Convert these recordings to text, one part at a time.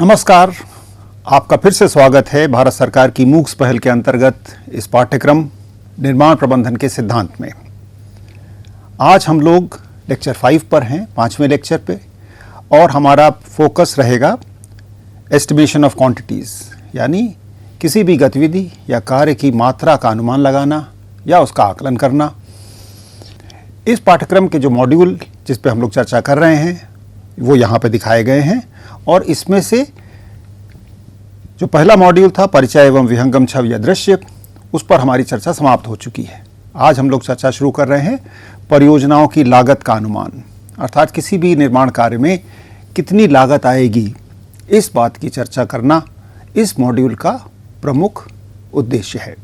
नमस्कार, आपका फिर से स्वागत है भारत सरकार की मूक्स पहल के अंतर्गत इस पाठ्यक्रम निर्माण प्रबंधन के सिद्धांत में। आज हम लोग लेक्चर 5 पर हैं, 5वें लेक्चर पे, और हमारा फोकस रहेगा एस्टिमेशन ऑफ क्वांटिटीज़, यानी किसी भी गतिविधि या कार्य की मात्रा का अनुमान लगाना या उसका आकलन करना। इस पाठ्यक्रम के जो मॉड्यूल जिस पे हम लोग चर्चा कर रहे हैं वो यहाँ पे दिखाए गए हैं, और इसमें से जो पहला मॉड्यूल था परिचय एवं विहंगम छवि या दृश्य, उस पर हमारी चर्चा समाप्त हो चुकी है। आज हम लोग चर्चा शुरू कर रहे हैं परियोजनाओं की लागत का अनुमान, अर्थात किसी भी निर्माण कार्य में कितनी लागत आएगी, इस बात की चर्चा करना इस मॉड्यूल का प्रमुख उद्देश्य है।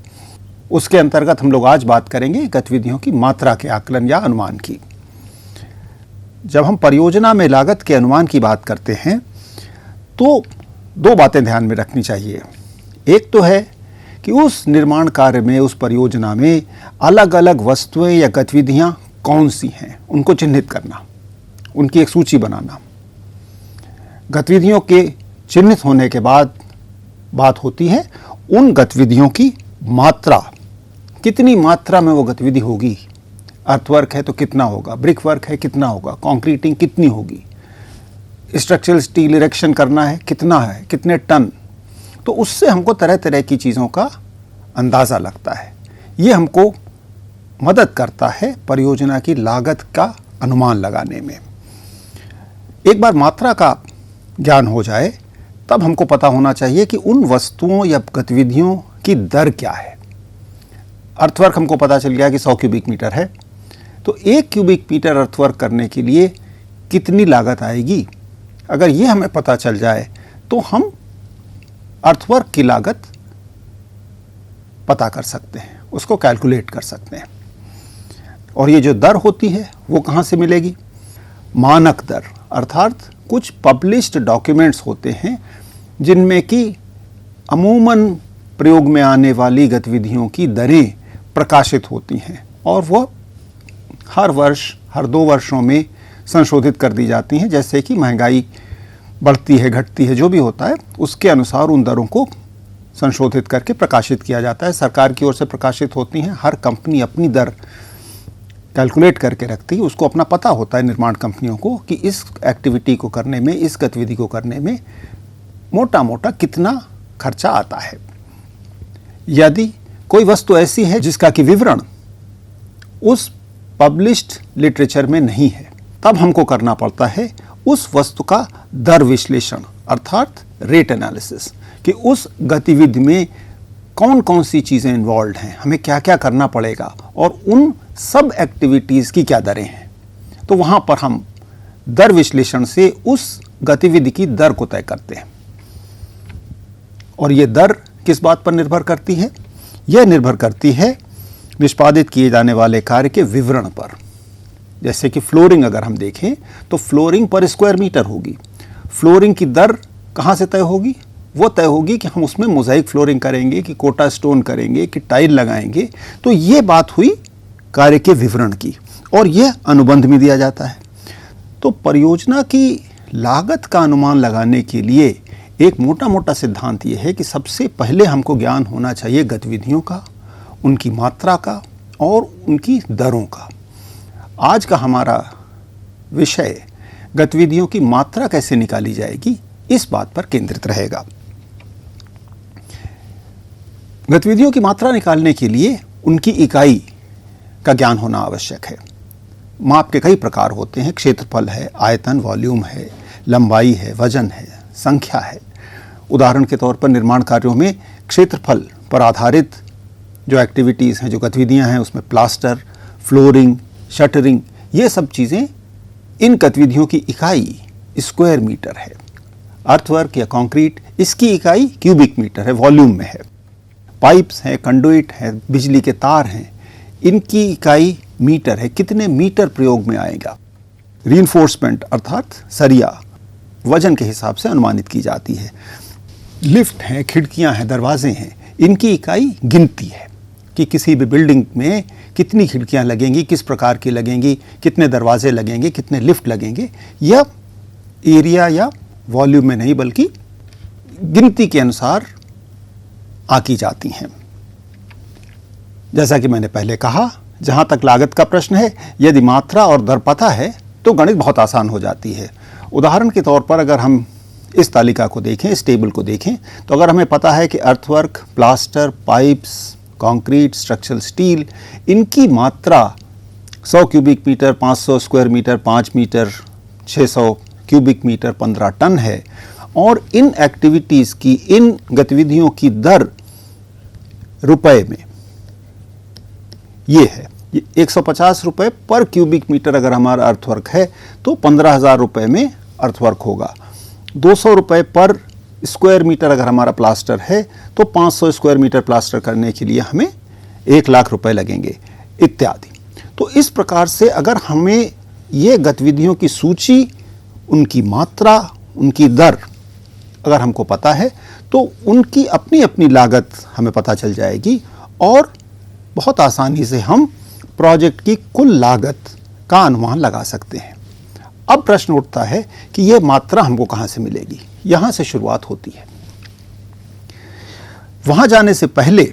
उसके अंतर्गत हम लोग आज बात करेंगे गतिविधियों की मात्रा के आकलन या अनुमान की। जब हम परियोजना में लागत के अनुमान की बात करते हैं तो दो बातें ध्यान में रखनी चाहिए। एक तो है कि उस निर्माण कार्य में, उस परियोजना में अलग अलग वस्तुएं या गतिविधियां कौन सी हैं, उनको चिन्हित करना, उनकी एक सूची बनाना। गतिविधियों के चिन्हित होने के बाद बात होती है उन गतिविधियों की मात्रा, कितनी मात्रा में वो गतिविधि होगी। अर्थवर्क है तो कितना होगा, ब्रिक वर्क है कितना होगा, कंक्रीटिंग कितनी होगी, स्ट्रक्चरल स्टील इरेक्शन करना है कितना है, कितने टन। तो उससे हमको तरह तरह की चीज़ों का अंदाज़ा लगता है। ये हमको मदद करता है परियोजना की लागत का अनुमान लगाने में। एक बार मात्रा का ज्ञान हो जाए तब हमको पता होना चाहिए कि उन वस्तुओं या गतिविधियों की दर क्या है। अर्थवर्क हमको पता चल गया कि 100 क्यूबिक मीटर है, तो 1 क्यूबिक मीटर अर्थवर्क करने के लिए कितनी लागत आएगी। अगर ये हमें पता चल जाए तो हम अर्थवर्क की लागत पता कर सकते हैं, उसको कैलकुलेट कर सकते हैं। और ये जो दर होती है वो कहाँ से मिलेगी? मानक दर, अर्थात कुछ पब्लिश्ड डॉक्यूमेंट्स होते हैं जिनमें कि अमूमन प्रयोग में आने वाली गतिविधियों की दरें प्रकाशित होती हैं, और वह हर वर्ष, हर 2 वर्षों में संशोधित कर दी जाती हैं। जैसे कि महंगाई बढ़ती है, घटती है, जो भी होता है उसके अनुसार उन दरों को संशोधित करके प्रकाशित किया जाता है। सरकार की ओर से प्रकाशित होती हैं। हर कंपनी अपनी दर कैलकुलेट करके रखती है, उसको अपना पता होता है निर्माण कंपनियों को कि इस एक्टिविटी को करने में, इस गतिविधि को करने में मोटा मोटा कितना खर्चा आता है। यदि कोई वस्तु ऐसी है जिसका कि विवरण उस पब्लिश्ड लिटरेचर में नहीं है, तब हमको करना पड़ता है उस वस्तु का दर विश्लेषण, अर्थात रेट एनालिसिस, कि उस गतिविधि में कौन कौन सी चीज़ें इन्वॉल्व हैं, हमें क्या क्या करना पड़ेगा, और उन सब एक्टिविटीज़ की क्या दरें हैं। तो वहाँ पर हम दर विश्लेषण से उस गतिविधि की दर को तय करते हैं। और ये दर किस बात पर निर्भर करती है? यह निर्भर करती है निष्पादित किए जाने वाले कार्य के विवरण पर। जैसे कि फ्लोरिंग अगर हम देखें तो फ्लोरिंग पर स्क्वायर मीटर होगी। फ्लोरिंग की दर कहाँ से तय होगी? वो तय होगी कि हम उसमें मोज़ाइक फ्लोरिंग करेंगे, कि कोटा स्टोन करेंगे, कि टाइल लगाएंगे। तो ये बात हुई कार्य के विवरण की, और यह अनुबंध में दिया जाता है। तो परियोजना की लागत का अनुमान लगाने के लिए एक मोटा मोटा सिद्धांत ये है कि सबसे पहले हमको ज्ञान होना चाहिए गतिविधियों का, उनकी मात्रा का और उनकी दरों का। आज का हमारा विषय गतिविधियों की मात्रा कैसे निकाली जाएगी, इस बात पर केंद्रित रहेगा। गतिविधियों की मात्रा निकालने के लिए उनकी इकाई का ज्ञान होना आवश्यक है। माप के कई प्रकार होते हैं। क्षेत्रफल है, आयतन, वॉल्यूम है, लंबाई है, वजन है, संख्या है। उदाहरण के तौर पर निर्माण कार्यों में क्षेत्रफल पर आधारित जो एक्टिविटीज़ हैं, जो गतिविधियां हैं, उसमें प्लास्टर, फ्लोरिंग, शटरिंग, ये सब चीज़ें, इन गतिविधियों की इकाई स्क्वायर मीटर है। अर्थवर्क या कंक्रीट, इसकी इकाई क्यूबिक मीटर है, वॉल्यूम में है। पाइप्स हैं, कंडुइट है, बिजली के तार हैं, इनकी इकाई मीटर है, कितने मीटर प्रयोग में आएगा। रीइंफोर्समेंट अर्थात सरिया वजन के हिसाब से अनुमानित की जाती है। लिफ्ट हैं, खिड़कियां हैं, दरवाजे हैं, इनकी इकाई गिनती है कि किसी भी बिल्डिंग में कितनी खिड़कियां लगेंगी, किस प्रकार की लगेंगी, कितने दरवाजे लगेंगे, कितने लिफ्ट लगेंगे। यह एरिया या वॉल्यूम में नहीं बल्कि गिनती के अनुसार आंकी जाती हैं। जैसा कि मैंने पहले कहा, जहां तक लागत का प्रश्न है, यदि मात्रा और दर पता है तो गणित बहुत आसान हो जाती है। उदाहरण के तौर पर अगर हम इस तालिका को देखें, इस टेबल को देखें, तो अगर हमें पता है कि earthwork, plaster, pipes, concrete, structural steel, इनकी मात्रा 100 cubic metre, 500 square metre, 5 metre, 600 cubic metre, 15 tonne है, और इन एक्टिविटीज़ की, इन गतिविधियों की दर रुपए में ये है, ये 150 रुपये पर क्यूबिक मीटर अगर हमारा अर्थवर्क है तो 15,000 रुपये में अर्थवर्क होगा। 200 रुपये पर स्क्वायर मीटर अगर हमारा प्लास्टर है तो 500 स्क्वायर मीटर प्लास्टर करने के लिए हमें 1 लाख रुपए लगेंगे, इत्यादि। तो इस प्रकार से अगर हमें ये गतिविधियों की सूची, उनकी मात्रा, उनकी दर अगर हमको पता है तो उनकी अपनी अपनी लागत हमें पता चल जाएगी और बहुत आसानी से हम प्रोजेक्ट की कुल लागत का अनुमान लगा सकते हैं। अब प्रश्न उठता है कि यह मात्रा हमको कहां से मिलेगी। यहां से शुरुआत होती है। वहां जाने से पहले,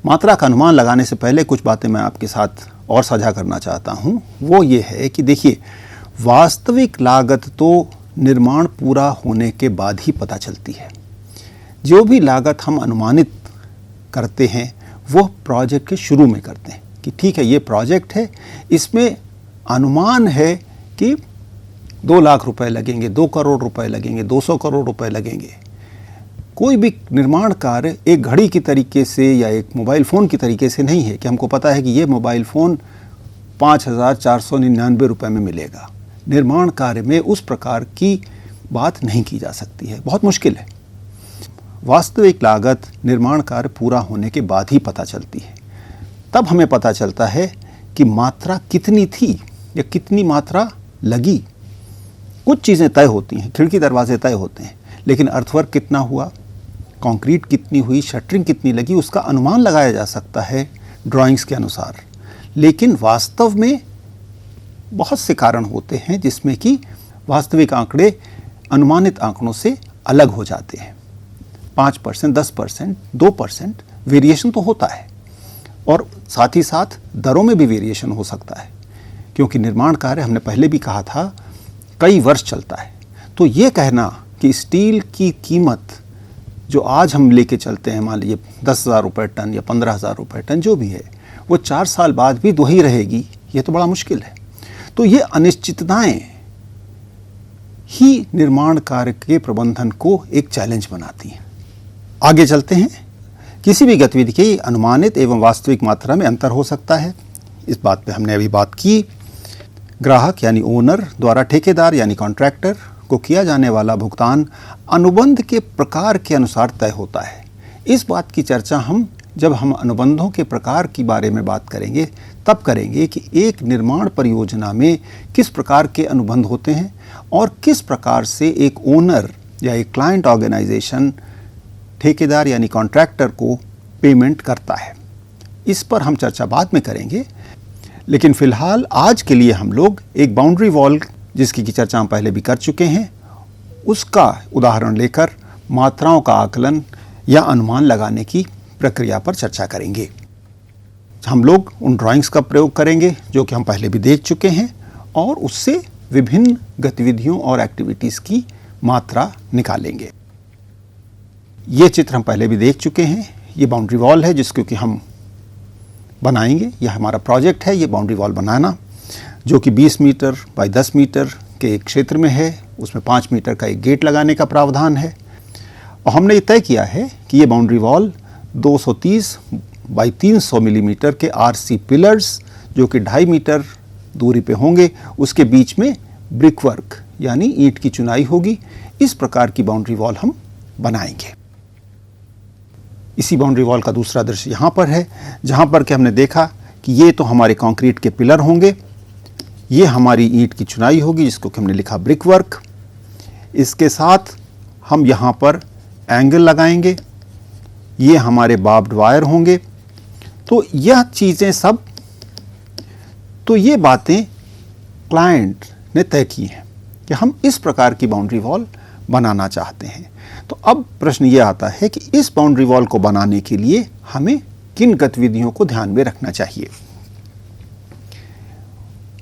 मात्रा का अनुमान लगाने से पहले कुछ बातें मैं आपके साथ और साझा करना चाहता हूं। वो ये है कि देखिए, वास्तविक लागत तो निर्माण पूरा होने के बाद ही पता चलती है। जो भी लागत हम अनुमानित करते हैं वो प्रोजेक्ट के शुरू में करते हैं कि ठीक है, ये प्रोजेक्ट है, इसमें अनुमान है कि 2 लाख रुपए लगेंगे, 2 करोड़ रुपए लगेंगे, 200 करोड़ रुपए लगेंगे। कोई भी निर्माण कार्य एक घड़ी की तरीके से या एक मोबाइल फ़ोन की तरीके से नहीं है कि हमको पता है कि ये मोबाइल फ़ोन 5,499 रुपये में मिलेगा। निर्माण कार्य में उस प्रकार की बात नहीं की जा सकती है, बहुत मुश्किल है। वास्तविक लागत निर्माण कार्य पूरा होने के बाद ही पता चलती है। तब हमें पता चलता है कि मात्रा कितनी थी या कितनी मात्रा लगी। कुछ चीज़ें तय होती हैं, खिड़की दरवाजे तय होते हैं, लेकिन अर्थवर्क कितना हुआ, कंक्रीट कितनी हुई, शटरिंग कितनी लगी, उसका अनुमान लगाया जा सकता है ड्राइंग्स के अनुसार। लेकिन वास्तव में बहुत से कारण होते हैं जिसमें कि वास्तविक आंकड़े अनुमानित आंकड़ों से अलग हो जाते हैं। 5%, 10%, 2% वेरिएशन तो होता है, और साथ ही साथ दरों में भी वेरिएशन हो सकता है, क्योंकि निर्माण कार्य, हमने पहले भी कहा था, कई वर्ष चलता है। तो ये कहना कि स्टील की कीमत जो आज हम लेके चलते हैं, मान लीजिए 10,000 रुपये टन या 15,000 रुपये टन जो भी है, वो 4 साल बाद भी वही रहेगी, ये तो बड़ा मुश्किल है। तो ये अनिश्चितताएं ही निर्माण कार्य के प्रबंधन को एक चैलेंज बनाती हैं। आगे चलते हैं। किसी भी गतिविधि की अनुमानित एवं वास्तविक मात्रा में अंतर हो सकता है, इस बात पे हमने अभी बात की। ग्राहक यानी ओनर द्वारा ठेकेदार यानी कॉन्ट्रैक्टर को किया जाने वाला भुगतान अनुबंध के प्रकार के अनुसार तय होता है। इस बात की चर्चा जब हम अनुबंधों के प्रकार के बारे में बात करेंगे तब करेंगे कि एक निर्माण परियोजना में किस प्रकार के अनुबंध होते हैं और किस प्रकार से एक ओनर या एक क्लाइंट ऑर्गेनाइजेशन ठेकेदार यानी कॉन्ट्रैक्टर को पेमेंट करता है। इस पर हम चर्चा बाद में करेंगे, लेकिन फिलहाल आज के लिए हम लोग एक बाउंड्री वॉल, जिसकी की चर्चा हम पहले भी कर चुके हैं, उसका उदाहरण लेकर मात्राओं का आकलन या अनुमान लगाने की प्रक्रिया पर चर्चा करेंगे। हम लोग उन ड्राइंग्स का प्रयोग करेंगे जो कि हम पहले भी देख चुके हैं, और उससे विभिन्न गतिविधियों और एक्टिविटीज़ की मात्रा निकालेंगे। ये चित्र हम पहले भी देख चुके हैं। ये बाउंड्री वॉल है जिसको कि हम बनाएंगे। यह हमारा प्रोजेक्ट है, ये बाउंड्री वॉल बनाना, जो कि 20 मीटर बाई 10 मीटर के एक क्षेत्र में है। उसमें 5 मीटर का एक गेट लगाने का प्रावधान है, और हमने ये तय किया है कि ये बाउंड्री वॉल 230 बाई 300 मिलीमीटर के RC पिलर्स, जो कि 2.5 मीटर दूरी पे होंगे, उसके बीच में ब्रिक वर्क यानी ईंट की चुनाई होगी। इस प्रकार की बाउंड्री वॉल हम बनाएंगे। इसी बाउंड्री वॉल का दूसरा दृश्य यहाँ पर है, जहाँ पर कि हमने देखा कि ये तो हमारे कंक्रीट के पिलर होंगे, ये हमारी ईंट की चुनाई होगी जिसको कि हमने लिखा ब्रिक वर्क। इसके साथ हम यहाँ पर एंगल लगाएंगे, ये हमारे बार्ब्ड वायर होंगे। तो यह चीज़ें सब, तो ये बातें क्लाइंट ने तय की हैं कि हम इस प्रकार की बाउंड्री वॉल बनाना चाहते हैं। तो अब प्रश्न ये आता है कि इस बाउंड्री वॉल को बनाने के लिए हमें किन गतिविधियों को ध्यान में रखना चाहिए।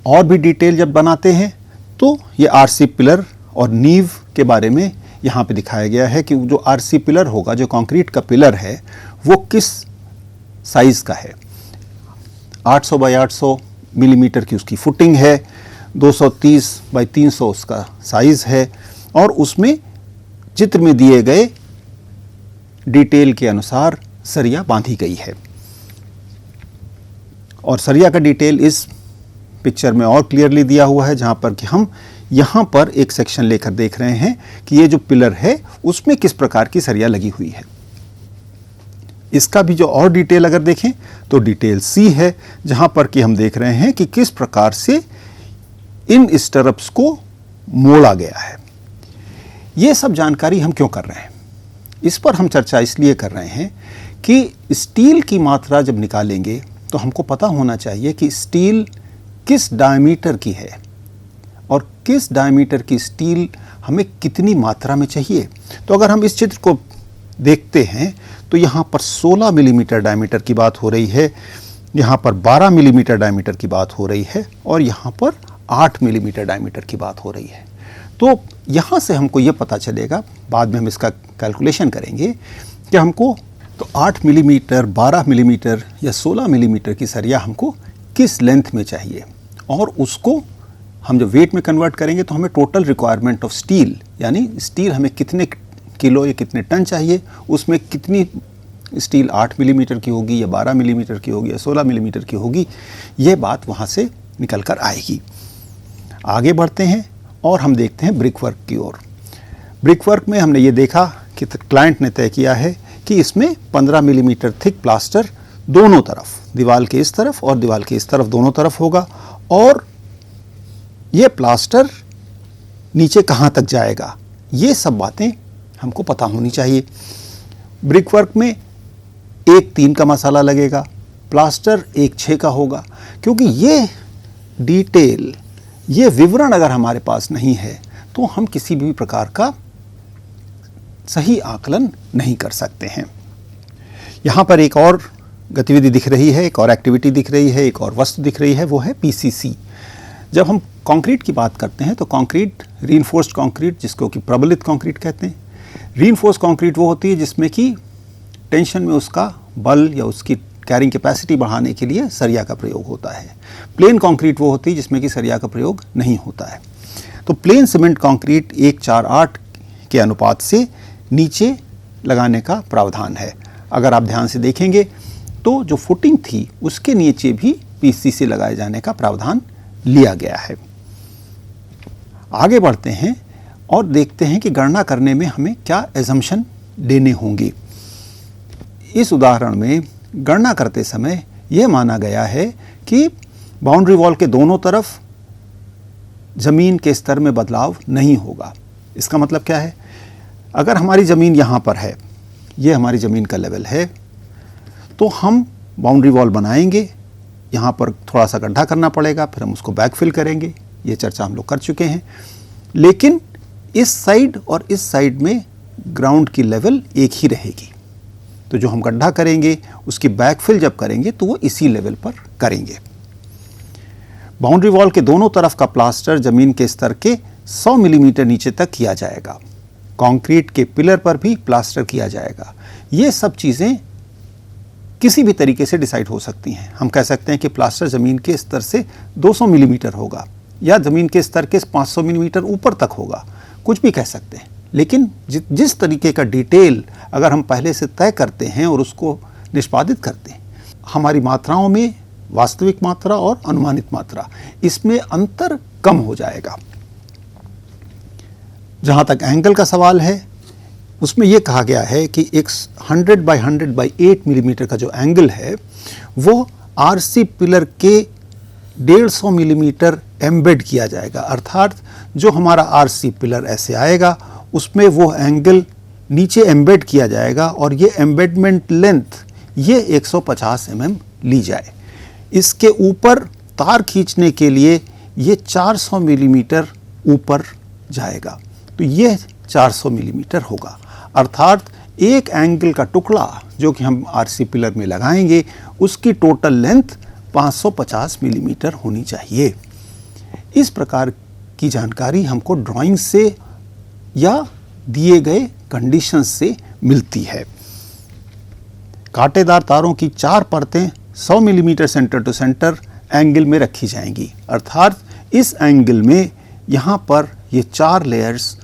और भी डिटेल जब बनाते हैं तो ये आरसी पिलर और नींव के बारे में यहाँ पे दिखाया गया है कि जो आरसी पिलर होगा, जो कंक्रीट का पिलर है, वो किस साइज का है। 800 बाय 800 मिलीमीटर की उसकी फुटिंग है, 230 बाय 300 उसका साइज है, और उसमें चित्र में दिए गए डिटेल के अनुसार सरिया बांधी गई है। और सरिया का डिटेल इस पिक्चर में और क्लियरली दिया हुआ है, जहां पर कि हम यहां पर एक सेक्शन लेकर देख रहे हैं कि ये जो पिलर है उसमें किस प्रकार की सरिया लगी हुई है। इसका भी जो और डिटेल अगर देखें तो डिटेल सी है, जहां पर कि हम देख रहे हैं कि किस प्रकार से इन स्टरप्स को मोड़ा गया है। ये सब जानकारी हम क्यों कर रहे हैं? इस पर हम चर्चा इसलिए कर रहे हैं कि स्टील की मात्रा जब निकालेंगे तो हमको पता होना चाहिए कि स्टील किस डायमीटर की है और किस डायमीटर की स्टील हमें कितनी मात्रा में चाहिए। तो अगर हम इस चित्र को देखते हैं तो यहाँ पर 16 मिलीमीटर डायमीटर की बात हो रही है, यहाँ पर 12 मिलीमीटर डायमीटर की बात हो रही है, और यहाँ पर 8 मिलीमीटर डायमीटर की बात हो रही है। तो यहाँ से हमको ये पता चलेगा, बाद में हम इसका कैलकुलेशन करेंगे कि हमको तो 8 मिलीमीटर, 12 मिलीमीटर या 16 मिलीमीटर की सरिया हमको किस लेंथ में चाहिए, और उसको हम जब वेट में कन्वर्ट करेंगे तो हमें टोटल रिक्वायरमेंट ऑफ स्टील, यानी स्टील हमें कितने किलो या कितने टन चाहिए, उसमें कितनी स्टील 8 मिलीमीटर की होगी या 12 मिलीमीटर की होगी या 16 मिलीमीटर की होगी, ये बात वहाँ से निकल कर आएगी। आगे बढ़ते हैं और हम देखते हैं ब्रिक वर्क की ओर। ब्रिक वर्क में हमने ये देखा कि क्लाइंट ने तय किया है कि इसमें 15 मिलीमीटर थिक प्लास्टर दोनों तरफ, दीवार के इस तरफ और दीवार के इस तरफ, दोनों तरफ होगा, और ये प्लास्टर नीचे कहाँ तक जाएगा, ये सब बातें हमको पता होनी चाहिए। ब्रिक वर्क में 1-3 का मसाला लगेगा, प्लास्टर 1-6 का होगा, क्योंकि ये डिटेल, ये विवरण अगर हमारे पास नहीं है तो हम किसी भी प्रकार का सही आकलन नहीं कर सकते हैं। यहाँ पर एक और गतिविधि दिख रही है, एक और एक्टिविटी दिख रही है, एक और वस्तु दिख रही है, वो है पीसीसी। जब हम कंक्रीट की बात करते हैं तो कंक्रीट, रीइंफोर्स्ड कंक्रीट, जिसको कि प्रबलित कंक्रीट कहते हैं। रीइंफोर्स्ड कंक्रीट वो होती है जिसमें कि टेंशन में उसका बल या उसकी कैरिंग कैपेसिटी बढ़ाने के लिए सरिया का प्रयोग होता है। प्लेन कंक्रीट वो होती है जिसमें कि सरिया का प्रयोग नहीं होता है। तो प्लेन सीमेंट कंक्रीट 1:4:8 के अनुपात से नीचे लगाने का प्रावधान है। अगर आप ध्यान से देखेंगे तो जो फुटिंग थी उसके नीचे भी पीसीसी लगाए जाने का प्रावधान लिया गया है। आगे बढ़ते हैं और देखते हैं कि गणना करने में हमें क्या एजम्पशन लेने होंगे। इस उदाहरण में गणना करते समय यह माना गया है कि बाउंड्री वॉल के दोनों तरफ जमीन के स्तर में बदलाव नहीं होगा। इसका मतलब क्या है? अगर हमारी ज़मीन यहाँ पर है, ये हमारी ज़मीन का लेवल है, तो हम बाउंड्री वॉल बनाएंगे, यहाँ पर थोड़ा सा गड्ढा करना पड़ेगा, फिर हम उसको बैकफिल करेंगे, ये चर्चा हम लोग कर चुके हैं। लेकिन इस साइड और इस साइड में ग्राउंड की लेवल एक ही रहेगी। तो जो हम गड्ढा करेंगे उसकी बैकफिल जब करेंगे तो वो इसी लेवल पर करेंगे। बाउंड्री वॉल के दोनों तरफ का प्लास्टर जमीन के स्तर के 100 मिलीमीटर नीचे तक किया जाएगा। कंक्रीट के पिलर पर भी प्लास्टर किया जाएगा। ये सब चीज़ें किसी भी तरीके से डिसाइड हो सकती हैं। हम कह सकते हैं कि प्लास्टर ज़मीन के स्तर से 200 मिलीमीटर होगा या ज़मीन के स्तर के 500 मिलीमीटर ऊपर तक होगा, कुछ भी कह सकते हैं। लेकिन जिस तरीके का डिटेल अगर हम पहले से तय करते हैं और उसको निष्पादित करते हैं, हमारी मात्राओं में वास्तविक मात्रा और अनुमानित मात्रा, इसमें अंतर कम हो जाएगा। जहाँ तक एंगल का सवाल है, उसमें यह कहा गया है कि एक 100 बाई 100 बाई 8 मिलीमीटर का जो एंगल है वो आरसी पिलर के 150 मिलीमीटर एम्बेड किया जाएगा। अर्थात जो हमारा आरसी पिलर ऐसे आएगा उसमें वो एंगल नीचे एम्बेड किया जाएगा और ये एम्बेडमेंट लेंथ ये 150 mm ली जाए। इसके ऊपर तार खींचने के लिए ये 400 मिलीमीटर ऊपर जाएगा। तो ये 400 मिलीमीटर होगा। अर्थात एक एंगल का टुकड़ा जो कि हम आरसी पिलर में लगाएंगे उसकी टोटल लेंथ 550 मिलीमीटर होनी चाहिए। इस प्रकार की जानकारी हमको ड्राइंग से या दिए गए कंडीशंस से मिलती है। कांटेदार तारों की 4 परतें 100 millimetre centre to centre angle में रखी जाएंगी। अर्थात इस एंगल में यहाँ पर ये 4 लेयर्स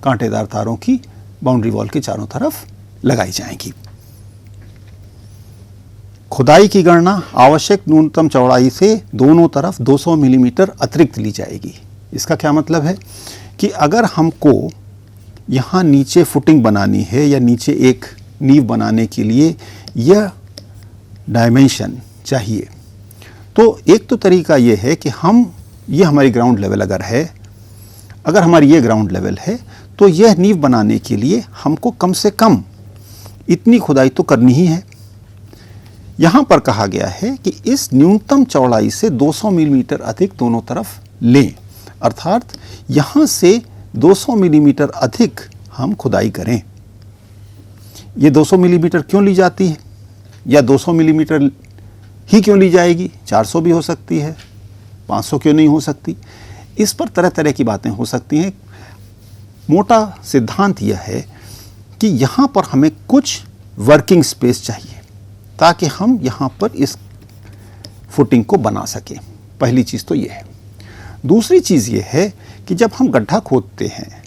कांटेदार तारों की बाउंड्री वॉल के चारों तरफ लगाई जाएंगी। खुदाई की गणना आवश्यक न्यूनतम चौड़ाई से दोनों तरफ 200 मिलीमीटर अतिरिक्त ली जाएगी। इसका क्या मतलब है कि अगर हमको यहाँ नीचे फुटिंग बनानी है या नीचे एक नींव बनाने के लिए यह डायमेंशन चाहिए, तो एक तो तरीका यह है कि ये हमारी ग्राउंड लेवल अगर हमारी ये ग्राउंड लेवल है तो यह नींव बनाने के लिए हमको कम से कम इतनी खुदाई तो करनी ही है। यहाँ पर कहा गया है कि इस न्यूनतम चौड़ाई से 200 मिलीमीटर अधिक दोनों तरफ लें। अर्थात यहाँ से 200 मिलीमीटर अधिक हम खुदाई करें। ये 200 मिलीमीटर क्यों ली जाती है या 200 मिलीमीटर ही क्यों ली जाएगी? 400 भी हो सकती है, 500 क्यों नहीं हो सकती? इस पर तरह तरह की बातें हो सकती हैं। मोटा सिद्धांत यह है कि यहाँ पर हमें कुछ वर्किंग स्पेस चाहिए ताकि हम यहाँ पर इस फुटिंग को बना सकें। पहली चीज़ तो ये है। दूसरी चीज़ ये है कि जब हम गड्ढा खोदते हैं,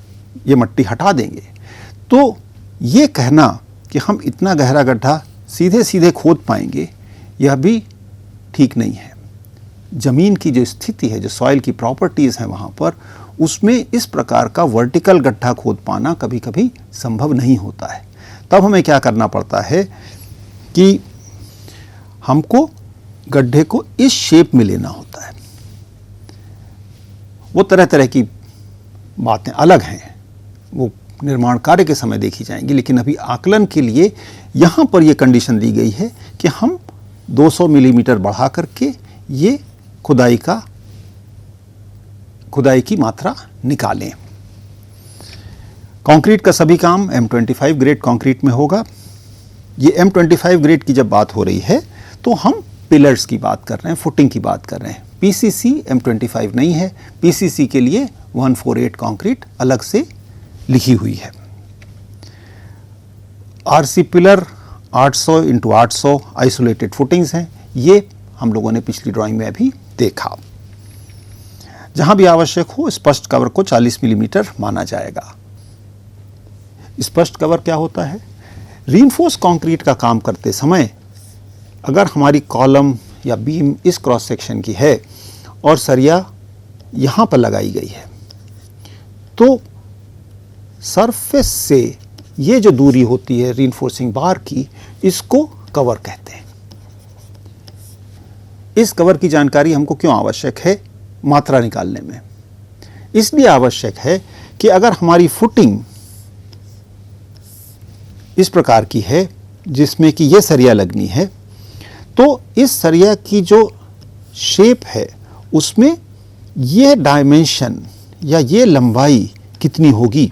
ये मिट्टी हटा देंगे, तो ये कहना कि हम इतना गहरा गड्ढा सीधे सीधे खोद पाएंगे यह भी ठीक नहीं है। ज़मीन की जो स्थिति है, जो सॉइल की प्रॉपर्टीज़ हैं वहाँ पर, उसमें इस प्रकार का वर्टिकल गड्ढा खोद पाना कभी कभी संभव नहीं होता है। तब हमें क्या करना पड़ता है कि हमको गड्ढे को इस शेप में लेना होता है। वो तरह तरह की बातें अलग हैं, वो निर्माण कार्य के समय देखी जाएंगी, लेकिन अभी आकलन के लिए यहाँ पर ये कंडीशन दी गई है कि हम 200 मिलीमीटर बढ़ा करके ये खुदाई की मात्रा निकालें। कंक्रीट का सभी काम M25 ग्रेड कंक्रीट में होगा। ये M25 ग्रेड की जब बात हो रही है तो हम पिलर्स की बात कर रहे हैं, फुटिंग की बात कर रहे हैं। PCC M25 नहीं है। PCC के लिए 148 कंक्रीट अलग से लिखी हुई है। RC पिलर 800 × 800 आइसोलेटेड फुटिंग्स हैं। ये हम लोगों ने पिछली ड्राइंग में अभी देखा। जहां भी आवश्यक हो स्पष्ट कवर को 40 मिलीमीटर माना जाएगा। स्पष्ट कवर क्या होता है? रीइंफोर्स कंक्रीट का काम करते समय अगर हमारी कॉलम या बीम इस क्रॉस सेक्शन की है और सरिया यहाँ पर लगाई गई है, तो सरफेस से ये जो दूरी होती है रीइंफोर्सिंग बार की, इसको कवर कहते हैं। इस कवर की जानकारी हमको क्यों आवश्यक है? मात्रा निकालने में इसलिए आवश्यक है कि अगर हमारी फुटिंग इस प्रकार की है जिसमें कि ये सरिया लगनी है, तो इस सरिया की जो शेप है उसमें ये डायमेंशन या ये लंबाई कितनी होगी,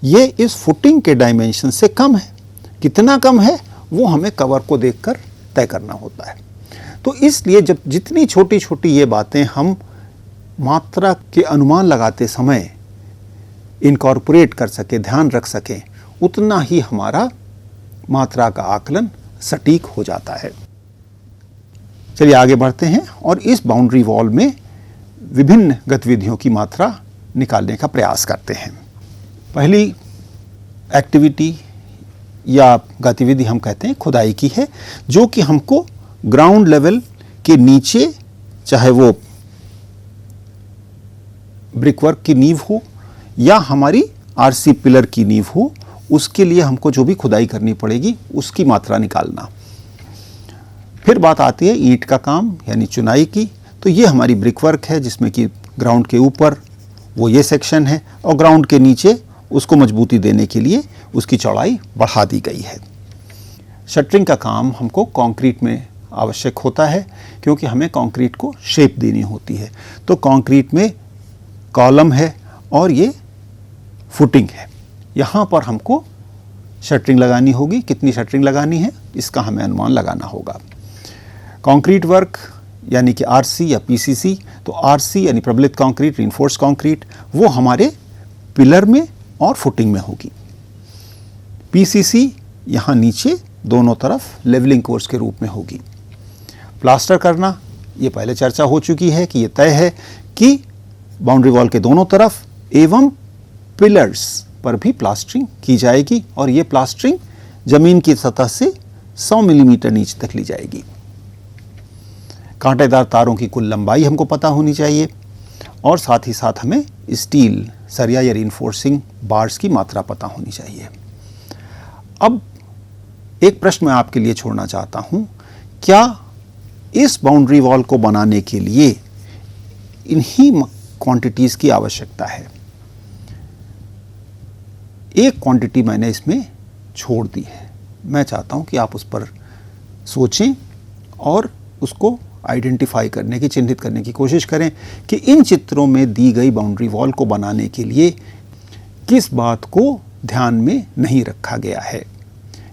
ये इस फुटिंग के डायमेंशन से कम है। कितना कम है वो हमें कवर को देखकर तय करना होता है। तो इसलिए जब जितनी छोटी छोटी ये बातें हम मात्रा के अनुमान लगाते समय इनकॉर्पोरेट कर सके, ध्यान रख सकें, उतना ही हमारा मात्रा का आकलन सटीक हो जाता है। चलिए आगे बढ़ते हैं और इस बाउंड्री वॉल में विभिन्न गतिविधियों की मात्रा निकालने का प्रयास करते हैं। पहली एक्टिविटी या गतिविधि हम कहते हैं खुदाई की है, जो कि हमको ग्राउंड लेवल के नीचे, चाहे वो ब्रिकवर्क की नींव हो या हमारी आरसी पिलर की नींव हो, उसके लिए हमको जो भी खुदाई करनी पड़ेगी उसकी मात्रा निकालना। फिर बात आती है ईंट का काम यानी चुनाई की। तो ये हमारी ब्रिकवर्क है जिसमें कि ग्राउंड के ऊपर वो ये सेक्शन है और ग्राउंड के नीचे उसको मजबूती देने के लिए उसकी चौड़ाई बढ़ा दी गई है। शटरिंग का काम हमको कंक्रीट में आवश्यक होता है क्योंकि हमें कंक्रीट को शेप देनी होती है। तो कंक्रीट में कॉलम है और ये फुटिंग है। यहाँ पर हमको शटरिंग लगानी होगी। कितनी शटरिंग लगानी है इसका हमें अनुमान लगाना होगा। कंक्रीट वर्क यानी कि आरसी या पीसीसी, तो आरसी यानी प्रबलित कंक्रीट, रिइंफोर्स्ड कंक्रीट, वो हमारे पिलर में और फुटिंग में होगी। पीसीसी यहाँ नीचे दोनों तरफ लेवलिंग कोर्स के रूप में होगी। प्लास्टर करना, ये पहले चर्चा हो चुकी है कि ये तय है कि बाउंड्री वॉल के दोनों तरफ एवं पिलर्स पर भी प्लास्टरिंग की जाएगी और ये प्लास्टरिंग जमीन की सतह से 100 मिलीमीटर नीचे तक ली जाएगी। कांटेदार तारों की कुल लंबाई हमको पता होनी चाहिए और साथ ही साथ हमें स्टील सरिया या रिइंफोर्सिंग बार्स की मात्रा पता होनी चाहिए। अब एक प्रश्न मैं आपके लिए छोड़ना चाहता हूं, क्या इस बाउंड्री वॉल को बनाने के लिए इन्हीं क्वांटिटीज की आवश्यकता है? एक क्वांटिटी मैंने इसमें छोड़ दी है। मैं चाहता हूं कि आप उस पर सोचें और उसको आइडेंटिफाई करने की, चिन्हित करने की कोशिश करें कि इन चित्रों में दी गई बाउंड्री वॉल को बनाने के लिए किस बात को ध्यान में नहीं रखा गया है।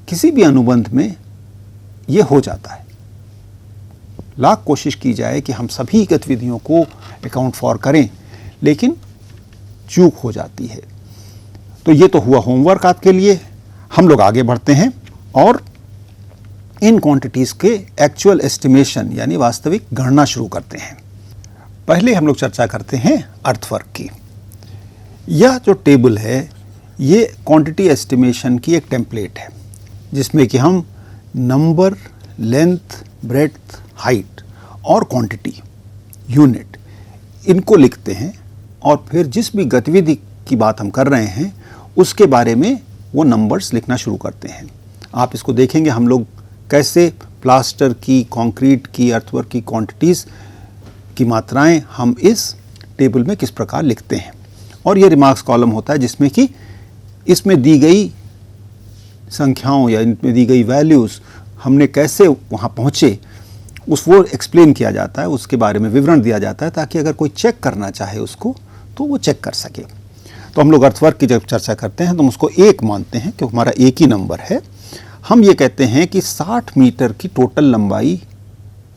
किसी भी अनुबंध में यह हो जाता है, लाख कोशिश की जाए कि हम सभी गतिविधियों को अकाउंट फॉर करें, लेकिन चूक हो जाती है। तो ये तो हुआ होमवर्क आपके लिए। हम लोग आगे बढ़ते हैं और इन क्वांटिटीज के एक्चुअल एस्टिमेशन यानी वास्तविक गणना शुरू करते हैं। पहले हम लोग चर्चा करते हैं अर्थवर्क की। यह जो टेबल है ये क्वांटिटी एस्टिमेशन की एक टेम्पलेट है जिसमें कि हम नंबर, लेंथ, ब्रेड्थ, हाइट और क्वांटिटी, यूनिट, इनको लिखते हैं और फिर जिस भी गतिविधि की बात हम कर रहे हैं उसके बारे में वो नंबर्स लिखना शुरू करते हैं। आप इसको देखेंगे हम लोग कैसे प्लास्टर की, कंक्रीट की, अर्थवर्क की क्वांटिटीज़ की मात्राएं हम इस टेबल में किस प्रकार लिखते हैं। और ये रिमार्क्स कॉलम होता है जिसमें कि इसमें दी गई संख्याओं या इनमें दी गई वैल्यूज़ हमने कैसे वहाँ पहुँचे उस वो एक्सप्लेन किया जाता है, उसके बारे में विवरण दिया जाता है ताकि अगर कोई चेक करना चाहे उसको तो वो चेक कर सके। तो हम लोग अर्थवर्क की जब चर्चा करते हैं तो हम उसको एक मानते हैं क्योंकि हमारा एक ही नंबर है। हम ये कहते हैं कि 60 मीटर की टोटल लंबाई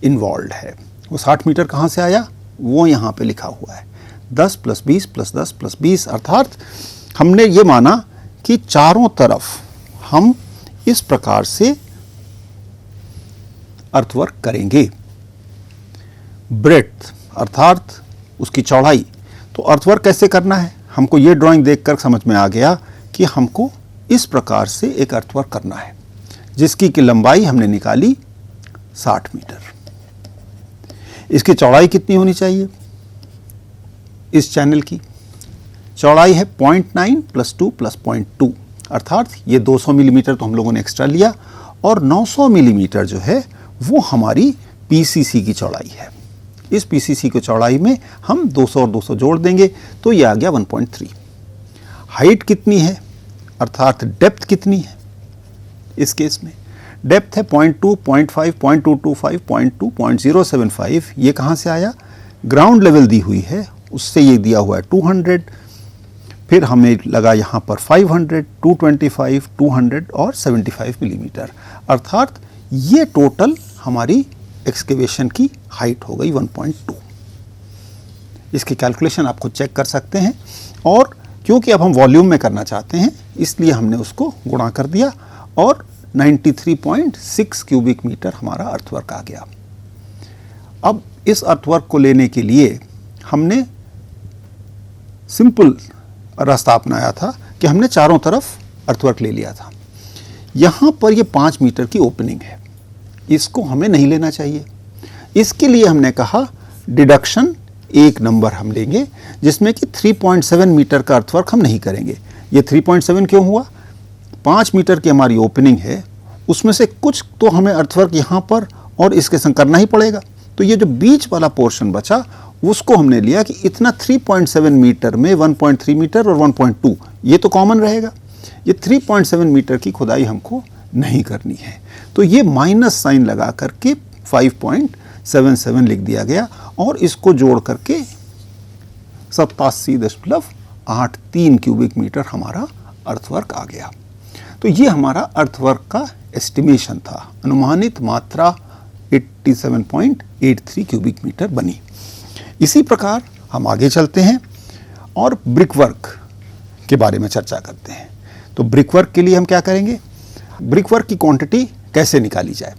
इन्वॉल्व है। वो 60 मीटर कहाँ से आया? वो यहाँ पे लिखा हुआ है 10 + 20 + 10 + 20, अर्थात हमने ये माना कि चारों तरफ हम इस प्रकार से अर्थवर्क करेंगे। ब्रेड्थ अर्थात उसकी चौड़ाई, तो अर्थवर्क कैसे करना है हमको ये ड्राइंग देखकर समझ में आ गया कि हमको इस प्रकार से एक अर्थवर्क करना है जिसकी की लंबाई हमने निकाली 60 मीटर। इसकी चौड़ाई कितनी होनी चाहिए? इस चैनल की चौड़ाई है 0.9 + 2 + 0.2, अर्थात ये 200 मिलीमीटर तो हम लोगों ने एक्स्ट्रा लिया और 900 मिलीमीटर जो है वो हमारी पीसीसी की चौड़ाई है। इस पीसीसी की चौड़ाई में हम 200 और 200 जोड़ देंगे तो ये आ गया 1.3। हाइट कितनी है अर्थात डेप्थ कितनी है? इस केस में डेप्थ है 0.2, 0.5, 0.225, 0.2, 0.075। ये कहाँ से आया? ग्राउंड लेवल दी हुई है उससे ये दिया हुआ है 200, फिर हमें लगा यहाँ पर 500, 225, 200 और 75 मिलीमीटर, अर्थात ये टोटल हमारी एक्सकेवेशन की हाइट हो गई 1.2। इसकी कैलकुलेशन आप खुद चेक कर सकते हैं और क्योंकि अब हम वॉल्यूम में करना चाहते हैं इसलिए हमने उसको गुणा कर दिया और 93.6 क्यूबिक मीटर हमारा अर्थवर्क आ गया। अब इस अर्थवर्क को लेने के लिए हमने सिंपल रास्ता अपनाया था कि हमने चारों तरफ अर्थवर्क ले लिया था। यहाँ पर ये 5 मीटर की ओपनिंग है, इसको हमें नहीं लेना चाहिए। इसके लिए हमने कहा डिडक्शन एक नंबर हम लेंगे जिसमें कि 3.7 मीटर का अर्थवर्क हम नहीं करेंगे। ये 3.7 क्यों हुआ? 5 मीटर की हमारी ओपनिंग है, उसमें से कुछ तो हमें अर्थवर्क यहाँ पर और इसके संग करना ही पड़ेगा। तो ये जो बीच वाला पोर्शन बचा उसको हमने लिया कि इतना 3.7 मीटर में 1.3 मीटर और 1.2 ये तो कॉमन रहेगा। ये 3.7 मीटर की खुदाई हमको नहीं करनी है, तो ये माइनस साइन लगा करके 5.77 लिख दिया गया और इसको जोड़ करके 87.8 0.83 क्यूबिक मीटर हमारा अर्थवर्क आ गया। तो ये हमारा अर्थवर्क का एस्टिमेशन था, अनुमानित मात्रा 87.83 क्यूबिक मीटर बनी। इसी प्रकार हम आगे चलते हैं और ब्रिकवर्क के बारे में चर्चा करते हैं। तो ब्रिकवर्क के लिए हम क्या करेंगे, ब्रिकवर्क की क्वांटिटी कैसे निकाली जाए,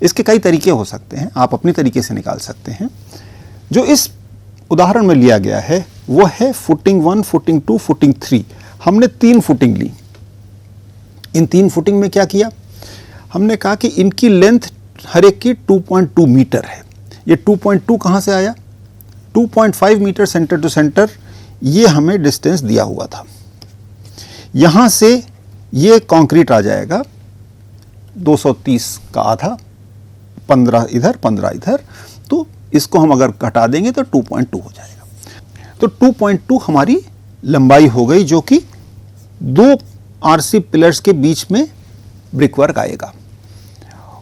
इसके कई तरीके हो सकते हैं, आप अपने तरीके से निकाल सकते हैं। जो इस उदाहरण में लिया गया है वो है फुटिंग 1, फुटिंग 2, फुटिंग 3। हमने 3 फुटिंग ली। इन 3 फुटिंग में क्या किया, हमने कहा कि इनकी लेंथ हर एक की 2.2 मीटर है। ये 2.2 कहाँ से आया, 2.5 मीटर सेंटर टू सेंटर, ये हमें डिस्टेंस दिया हुआ था। यहाँ से ये कंक्रीट आ जाएगा 230 का आधा, 15 इधर 15 इधर, तो इसको हम अगर घटा देंगे तो 2.2 हो जाएगा। तो 2.2 हमारी लंबाई हो गई, जो कि 2 आरसी पिलर्स के बीच में ब्रिकवर्क आएगा।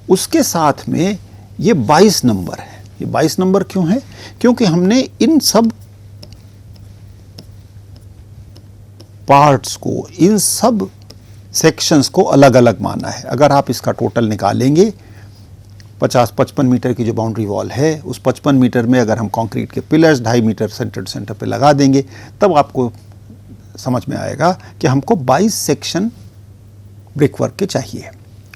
उसके साथ में ये 22 नंबर है। ये 22 नंबर क्यों है, क्योंकि हमने इन सब पार्ट्स को, इन सब सेक्शंस को अलग अलग माना है। अगर आप इसका टोटल निकालेंगे, 55 मीटर की जो बाउंड्री वॉल है, उस 55 मीटर में अगर हम कंक्रीट के pillars 2.5 metre centre to centre पे लगा देंगे, तब आपको समझ में आएगा कि हमको 22 सेक्शन ब्रिकवर्क के चाहिए।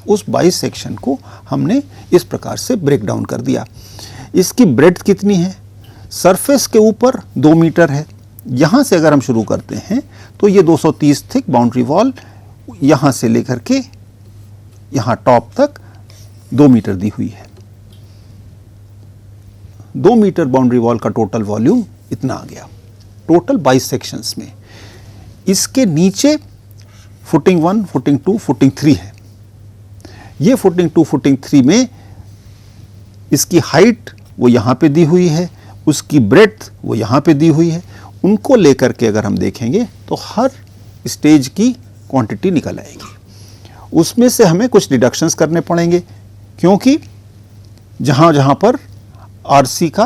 उस 22 सेक्शन को हमने इस प्रकार से ब्रेक डाउन कर दिया। इसकी ब्रेड्थ कितनी है, सरफेस के ऊपर 2 मीटर है। यहाँ से अगर हम शुरू करते हैं तो ये 230 थिक बाउंड्री वॉल यहाँ से लेकर के यहाँ टॉप तक 2 मीटर दी हुई है। 2 मीटर बाउंड्री वॉल का टोटल वॉल्यूम इतना आ गया, टोटल 22 सेक्शंस में। इसके नीचे फुटिंग 1, फुटिंग 2, फुटिंग 3 है। ये फुटिंग 2, फुटिंग 3 में इसकी हाइट वो यहाँ पे दी हुई है, उसकी ब्रेड्थ वो यहाँ पे दी हुई है। उनको लेकर के अगर हम देखेंगे तो हर स्टेज की क्वांटिटी निकल आएगी। उसमें से हमें कुछ डिडक्शंस करने पड़ेंगे, क्योंकि जहाँ जहाँ पर आरसी का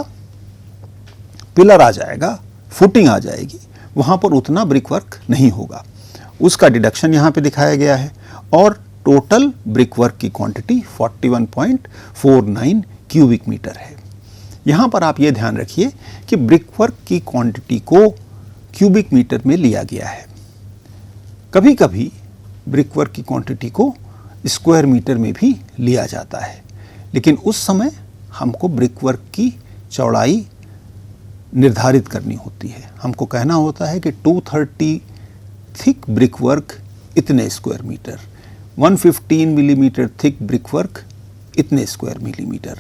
पिलर आ जाएगा, फुटिंग आ जाएगी, वहाँ पर उतना ब्रिकवर्क नहीं होगा। उसका डिडक्शन यहाँ पे दिखाया गया है। और टोटल ब्रिकवर्क की क्वांटिटी 41.49 क्यूबिक मीटर है। यहाँ पर आप ये ध्यान रखिए कि ब्रिकवर्क की क्वांटिटी को क्यूबिक मीटर में लिया गया है। कभी कभी ब्रिकवर्क की क्वांटिटी को स्क्वायर मीटर में भी लिया जाता है, लेकिन उस समय हमको ब्रिकवर्क की चौड़ाई निर्धारित करनी होती है। हमको कहना होता है कि 230 थिक ब्रिकवर्क इतने square metre, 115 millimetre thick brickwork इतने स्क्वायर मिलीमीटर।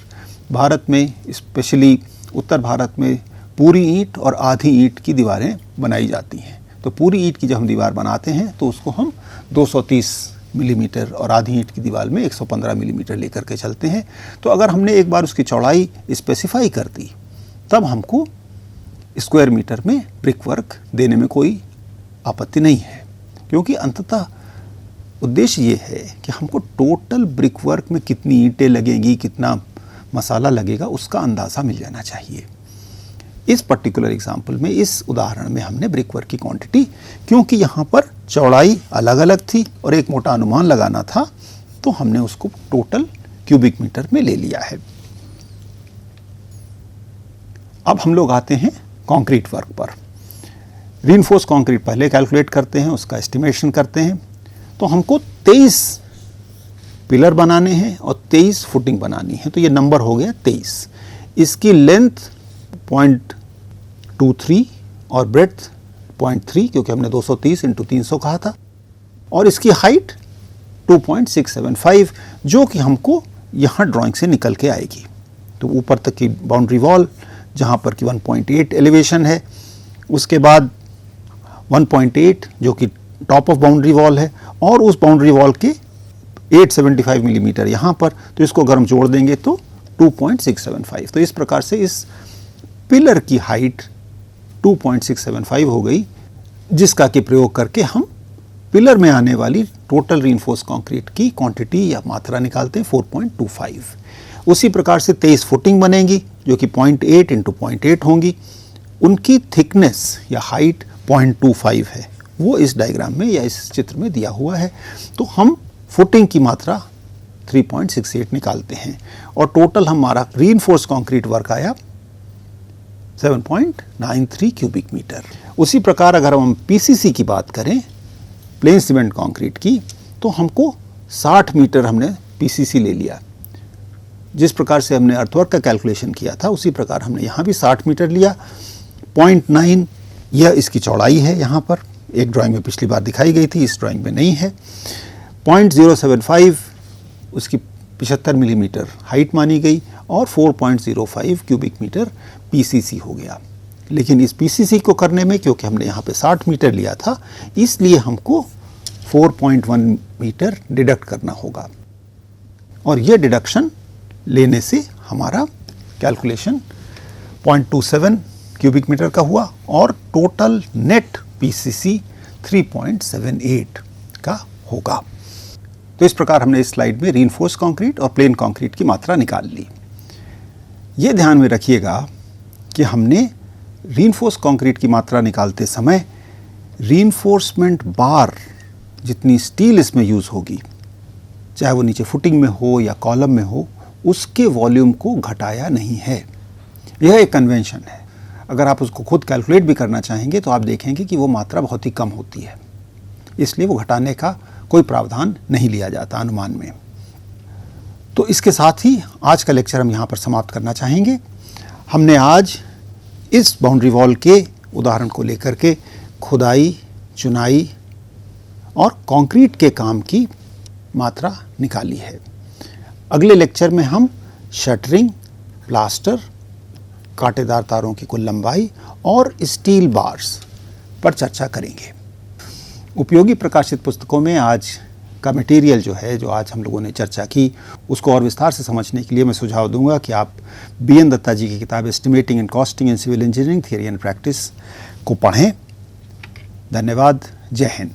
भारत में, स्पेशली उत्तर भारत में, पूरी ईंट और आधी ईंट की दीवारें बनाई जाती हैं। तो पूरी ईंट की जब हम दीवार बनाते हैं तो उसको हम 230 मिलीमीटर और आधी ईंट की दीवार में 115 मिलीमीटर लेकर के चलते हैं। तो अगर हमने एक बार उसकी चौड़ाई स्पेसिफाई कर दी, तब हमको स्क्वायर मीटर में ब्रिकवर्क देने में कोई आपत्ति नहीं है, क्योंकि अंततः उद्देश्य ये है कि हमको टोटल ब्रिकवर्क में कितनी ईंटें लगेंगी, कितना मसाला लगेगा, उसका अंदाज़ा मिल जाना चाहिए। इस पर्टिकुलर एग्जाम्पल में, इस उदाहरण में हमने ब्रिकवर्क की क्वांटिटी, क्योंकि यहाँ पर चौड़ाई अलग अलग थी और एक मोटा अनुमान लगाना था, तो हमने उसको टोटल क्यूबिक मीटर में ले लिया है। अब हम लोग आते हैं कंक्रीट वर्क पर। रीइंफोर्स कंक्रीट पहले कैलकुलेट करते हैं, उसका एस्टिमेशन करते हैं। तो हमको 23 पिलर बनाने हैं और 23 फुटिंग बनानी है, तो ये नंबर हो गया 23। इसकी लेंथ 0.23 और ब्रेड्थ 0.3, क्योंकि हमने 230 × 300 कहा था, और इसकी हाइट 2.675, जो कि हमको यहाँ ड्राइंग से निकल के आएगी। तो ऊपर तक की बाउंड्री वॉल जहाँ पर कि 1.8 एलिवेशन है, उसके बाद 1.8 जो कि टॉप ऑफ बाउंड्री वॉल है, और उस बाउंड्री वॉल के 875 मिलीमीटर यहाँ पर, तो इसको अगर हम जोड़ देंगे तो 2.675। तो इस प्रकार से इस पिलर की हाइट 2.675 हो गई, जिसका कि प्रयोग करके हम पिलर में आने वाली टोटल रीइंफोर्स कंक्रीट की क्वांटिटी या मात्रा निकालते हैं 4.25। उसी प्रकार से 23 फुटिंग बनेंगी, जो कि 0.8 × 0.8 होंगी। उनकी थिकनेस या हाइट 0.25 है, वो इस डायग्राम में या इस चित्र में दिया हुआ है। तो हम फुटिंग की मात्रा 3.68 निकालते हैं और टोटल हमारा रीइंफोर्स्ड कंक्रीट वर्क आया 7.93 क्यूबिक मीटर। उसी प्रकार अगर हम पीसीसी की बात करें, प्लेन सीमेंट कंक्रीट की, तो हमको 60 मीटर हमने पीसीसी ले लिया। जिस प्रकार से हमने अर्थवर्क का कैलकुलेशन किया था उसी प्रकार हमने यहाँ भी 60 मीटर लिया। 0.9 यह इसकी चौड़ाई है, यहाँ पर एक ड्राइंग में पिछली बार दिखाई गई थी, इस ड्राइंग में नहीं है। 0.075 उसकी 75 मिलीमीटर हाइट मानी गई और 4.05 क्यूबिक मीटर पीसीसी हो गया। लेकिन इस पीसीसी को करने में, क्योंकि हमने यहाँ पे 60 मीटर लिया था, इसलिए हमको 4.1 मीटर डिडक्ट करना होगा और यह डिडक्शन लेने से हमारा कैलकुलेशन 0.27 क्यूबिक मीटर का हुआ और टोटल नेट पीसीसी 3.78 का होगा। तो इस प्रकार हमने इस स्लाइड में रीइंफोर्स्ड कंक्रीट और प्लेन कंक्रीट की मात्रा निकाल ली। ये ध्यान में रखिएगा कि हमने रीइंफोर्स्ड कंक्रीट की मात्रा निकालते समय रीइंफोर्समेंट बार जितनी स्टील इसमें यूज़ होगी, चाहे वो नीचे फुटिंग में हो या कॉलम में हो, उसके वॉल्यूम को घटाया नहीं है। यह एक कन्वेंशन है। अगर आप उसको खुद कैलकुलेट भी करना चाहेंगे तो आप देखेंगे कि वो मात्रा बहुत ही कम होती है, इसलिए वो घटाने का कोई प्रावधान नहीं लिया जाता अनुमान में। तो इसके साथ ही आज का लेक्चर हम यहाँ पर समाप्त करना चाहेंगे। हमने आज इस बाउंड्री वॉल के उदाहरण को लेकर के खुदाई, चुनाई और कंक्रीट के काम की मात्रा निकाली है। अगले लेक्चर में हम शटरिंग, प्लास्टर, कांटेदार तारों की कुल लंबाई और स्टील बार्स पर चर्चा करेंगे। उपयोगी प्रकाशित पुस्तकों में आज का मटेरियल जो आज हम लोगों ने चर्चा की, उसको और विस्तार से समझने के लिए मैं सुझाव दूंगा कि आप BN दत्ता जी की किताब estimating and costing in civil engineering theory and practice को पढ़ें। धन्यवाद। जय हिंद।